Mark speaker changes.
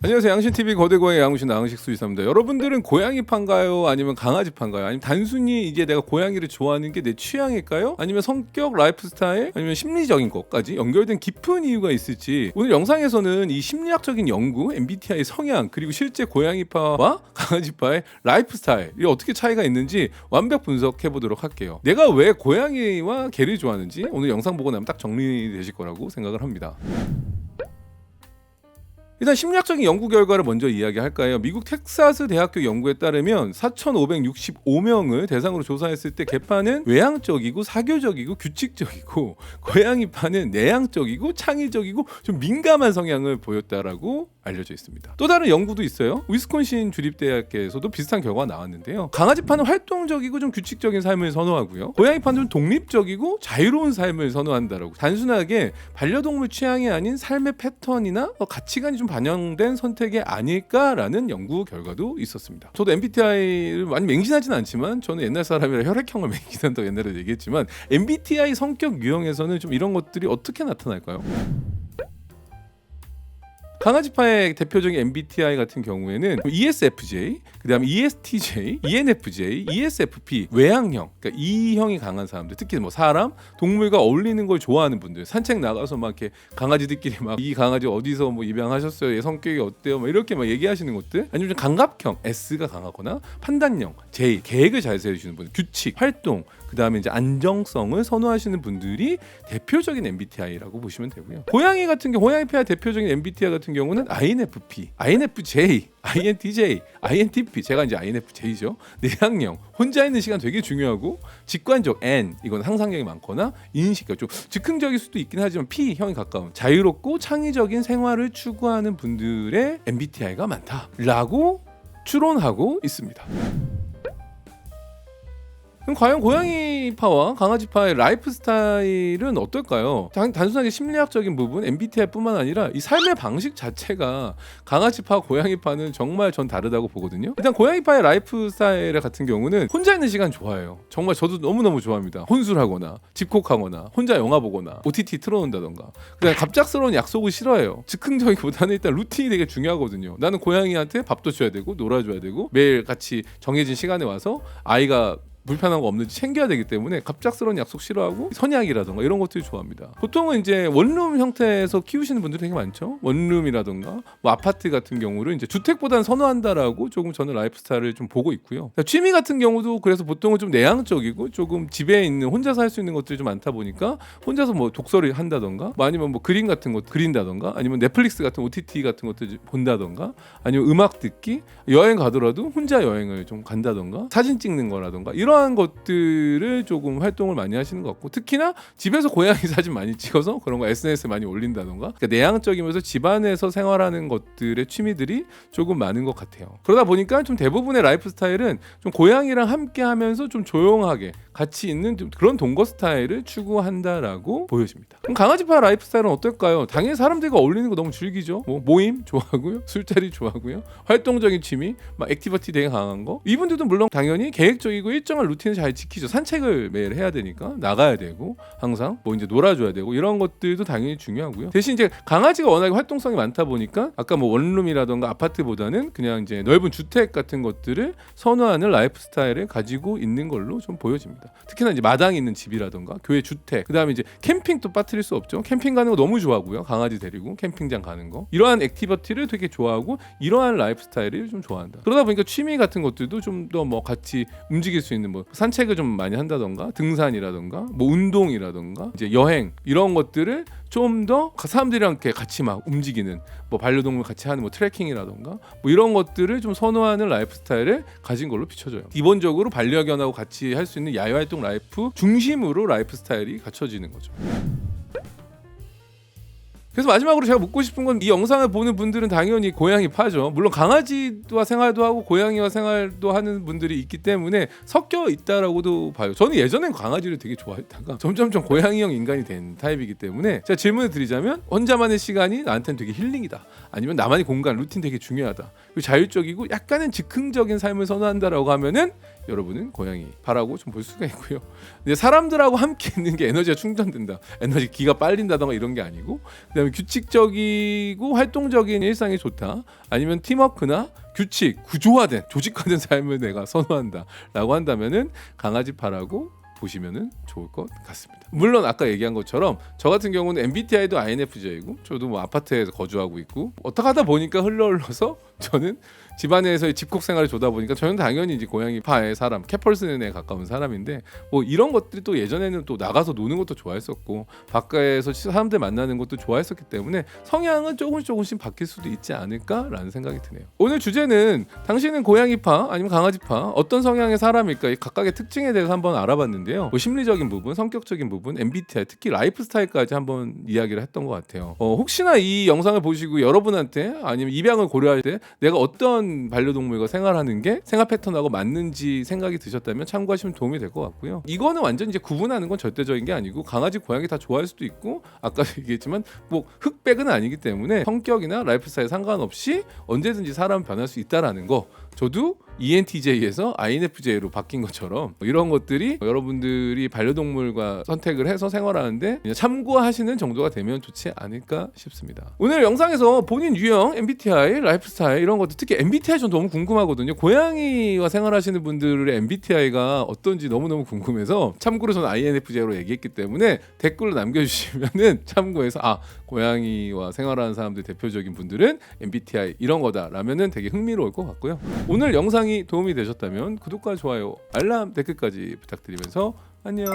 Speaker 1: 안녕하세요. 양신TV 거대고양이 양신 나흥식수이사입니다. 여러분들은 고양이파인가요? 아니면 강아지파인가요? 아니면 단순히 이제 내가 고양이를 좋아하는 게 내 취향일까요? 아니면 성격, 라이프 스타일, 아니면 심리적인 것까지 연결된 깊은 이유가 있을지, 오늘 영상에서는 이 심리학적인 연구, MBTI 성향, 그리고 실제 고양이파와 강아지파의 라이프 스타일이 어떻게 차이가 있는지 완벽 분석해 보도록 할게요. 내가 왜 고양이와 개를 좋아하는지 오늘 영상 보고 나면 딱 정리되실 거라고 생각을 합니다. 일단 심리학적인 연구 결과를 먼저 이야기할까요? 미국 텍사스 대학교 연구에 따르면 4,565명을 대상으로 조사했을 때 개파는 외향적이고 사교적이고 규칙적이고 고양이파는 내향적이고 창의적이고 좀 민감한 성향을 보였다라고 알려져 있습니다. 또 다른 연구도 있어요. 위스콘신 주립대학교에서도 비슷한 결과가 나왔는데요. 강아지파는 활동적이고 좀 규칙적인 삶을 선호하고요. 고양이파는 좀 독립적이고 자유로운 삶을 선호한다라고. 단순하게 반려동물 취향이 아닌 삶의 패턴이나 가치관이 좀 반영된 선택이 아닐까라는 연구 결과도 있었습니다. 저도 MBTI를 많이 맹신하진 않지만 저는 옛날 사람이라 혈액형을 맹신한다고 옛날에 얘기했지만 MBTI 성격 유형에서는 좀 이런 것들이 어떻게 나타날까요? 강아지파의 대표적인 MBTI 같은 경우에는 ESFJ, 그 다음에 ESTJ, ENFJ, ESFP, 외향형, 그러니까 E형이 강한 사람들, 특히 뭐 사람, 동물과 어울리는 걸 좋아하는 분들, 산책 나가서 막 이렇게 강아지들끼리 막 이 강아지 어디서 뭐 입양하셨어요, 얘 성격이 어때요, 막 이렇게 막 얘기하시는 것들, 아니면 감각형 S가 강하거나 판단형 J, 계획을 잘 세우시는 분들, 규칙, 활동, 그 다음에 이제 안정성을 선호하시는 분들이 대표적인 MBTI라고 보시면 되고요. 고양이 같은 경우, 고양이파의 대표적인 MBTI 같은 경우는 INFP, INFJ, INTJ, INTP, 제가 이제 INFJ죠. 내향형, 혼자 있는 시간 되게 중요하고, 직관적 N, 이건 상상력이 많거나 인식, 좀 즉흥적일 수도 있긴 하지만 P형이 가까운 자유롭고 창의적인 생활을 추구하는 분들의 MBTI가 많다라고 추론하고 있습니다. 그럼 과연 고양이파와 강아지파의 라이프 스타일은 어떨까요? 단순하게 심리학적인 부분, MBTI뿐만 아니라 이 삶의 방식 자체가 강아지파, 고양이파는 정말 전 다르다고 보거든요. 일단 고양이파의 라이프 스타일 같은 경우는 혼자 있는 시간 좋아해요. 정말 저도 너무너무 좋아합니다. 혼술하거나 집콕하거나 혼자 영화 보거나 OTT 틀어놓는다던가. 그냥 갑작스러운 약속을 싫어해요. 즉흥적이보다는 일단 루틴이 되게 중요하거든요. 나는 고양이한테 밥도 줘야 되고 놀아줘야 되고 매일 같이 정해진 시간에 와서 아이가 불편한 거 없는지 챙겨야 되기 때문에 갑작스러운 약속 싫어하고 선약이라던가 이런 것들 좋아합니다. 보통은 이제 원룸 형태에서 키우시는 분들이 되게 많죠. 원룸이라던가 뭐 아파트 같은 경우를 이제 주택보다는 선호한다라고 조금 저는 라이프 스타일을 좀 보고 있고요. 취미 같은 경우도 그래서 보통은 좀 내향적이고 조금 집에 있는 혼자서 할 수 있는 것들이 좀 많다 보니까 혼자서 뭐 독서를 한다던가 뭐 아니면 뭐 그림 같은 것 그린다던가 아니면 넷플릭스 같은 OTT 같은 것들 본다던가 아니면 음악 듣기, 여행 가더라도 혼자 여행을 좀 간다던가 사진 찍는 거라던가 이러한 것들을 조금 활동을 많이 하시는 것 같고, 특히나 집에서 고양이 사진 많이 찍어서 그런 거 SNS에 많이 올린다던가, 그러니까 내향적이면서 집안에서 생활하는 것들의 취미들이 조금 많은 것 같아요. 그러다 보니까 좀 대부분의 라이프 스타일은 좀 고양이랑 함께 하면서 좀 조용하게 같이 있는 좀 그런 동거 스타일을 추구한다라고 보여집니다. 그럼 강아지파 라이프 스타일은 어떨까요? 당연히 사람들과 어울리는 거 너무 즐기죠. 뭐 모임 좋아하고요, 술자리 좋아하고요, 활동적인 취미, 막 액티비티 되게 강한 거. 이분들도 물론 당연히 계획적이고 일정한 루틴을 잘 지키죠. 산책을 매일 해야 되니까 나가야 되고 항상 뭐 이제 놀아줘야 되고 이런 것들도 당연히 중요하고요. 대신 이제 강아지가 워낙에 활동성이 많다 보니까 아까 뭐 원룸이라던가 아파트보다는 그냥 이제 넓은 주택 같은 것들을 선호하는 라이프 스타일을 가지고 있는 걸로 좀 보여집니다. 특히나 이제 마당이 있는 집이라던가 교회 주택, 그다음에 이제 캠핑도 빠뜨릴 수 없죠. 캠핑 가는 거 너무 좋아하고요. 강아지 데리고 캠핑장 가는 거, 이러한 액티비티를 되게 좋아하고 이러한 라이프 스타일을 좀 좋아한다. 그러다 보니까 취미 같은 것들도 좀 더 뭐 같이 움직일 수 있는 뭐 산책을 좀 많이 한다던가 등산이라던가 뭐 운동이라던가 이제 여행 이런 것들을 좀 더 사람들이랑 이렇게 같이 막 움직이는 뭐 반려동물 같이 하는 뭐 트레킹이라던가 뭐 이런 것들을 좀 선호하는 라이프 스타일을 가진 걸로 비춰져요. 기본적으로 반려견하고 같이 할 수 있는 야외 활동 라이프 중심으로 라이프 스타일이 갖춰지는 거죠. 그래서 마지막으로 제가 묻고 싶은 건, 이 영상을 보는 분들은 당연히 고양이파죠. 물론 강아지와 생활도 하고 고양이와 생활도 하는 분들이 있기 때문에 섞여 있다라고도 봐요. 저는 예전엔 강아지를 되게 좋아했다가 점점점 고양이형 인간이 된 타입이기 때문에 제가 질문을 드리자면, 혼자만의 시간이 나한테는 되게 힐링이다, 아니면 나만의 공간, 루틴 되게 중요하다, 그리고 자율적이고 약간은 즉흥적인 삶을 선호한다라고 하면은 여러분은 고양이파라고 좀 볼 수가 있고요. 근데 사람들하고 함께 있는 게 에너지가 충전된다, 에너지 기가 빨린다던가 이런 게 아니고, 그다음에 그럼 규칙적이고 활동적인 일상이 좋다. 아니면 팀워크나 규칙, 구조화된 조직화된 삶을 내가 선호한다 라고 한다면은 강아지파라고 보시면은 좋을 것 같습니다. 물론 아까 얘기한 것처럼 저 같은 경우는 MBTI도 INFJ이고 저도 뭐 아파트에서 거주하고 있고 어떻게 하다 보니까 흘러서 저는 집안에서의 집콕 생활을 주다 보니까 저는 당연히 이제 고양이파의 사람, 캣펄슨에 가까운 사람인데 뭐 이런 것들이 또 예전에는 또 나가서 노는 것도 좋아했었고 밖에서 사람들 만나는 것도 좋아했었기 때문에 성향은 조금씩 바뀔 수도 있지 않을까라는 생각이 드네요. 오늘 주제는 당신은 고양이파 아니면 강아지파 어떤 성향의 사람일까, 이 각각의 특징에 대해서 한번 알아봤는데요. 뭐 심리적인 부분, 성격적인 부분, MBTI, 특히 라이프 스타일까지 한번 이야기를 했던 것 같아요. 혹시나 이 영상을 보시고 여러분한테 아니면 입양을 고려할 때 내가 어떤 반려동물과 생활하는 게 생활 패턴하고 맞는지 생각이 드셨다면 참고하시면 도움이 될 것 같고요. 이거는 완전 이제 구분하는 건 절대적인 게 아니고 강아지, 고양이 다 좋아할 수도 있고 아까 얘기했지만 뭐 흑백은 아니기 때문에 성격이나 라이프 스타일 상관없이 언제든지 사람 변할 수 있다라는 거, 저도 ENTJ에서 INFJ로 바뀐 것처럼 이런 것들이 여러분들이 반려동물과 선택을 해서 생활하는데 그냥 참고하시는 정도가 되면 좋지 않을까 싶습니다. 오늘 영상에서 본인 유형, MBTI, 라이프 스타일 이런 것들, 특히 MBTI 전 너무 궁금하거든요. 고양이와 생활하시는 분들의 MBTI가 어떤지 너무너무 궁금해서 참고로 저는 INFJ로 얘기했기 때문에 댓글로 남겨주시면은 참고해서 고양이와 생활하는 사람들 대표적인 분들은 MBTI 이런 거다라면은 되게 흥미로울 것 같고요. 오늘 영상이 도움이 되셨다면 구독과 좋아요, 알람, 댓글까지 부탁드리면서 안녕.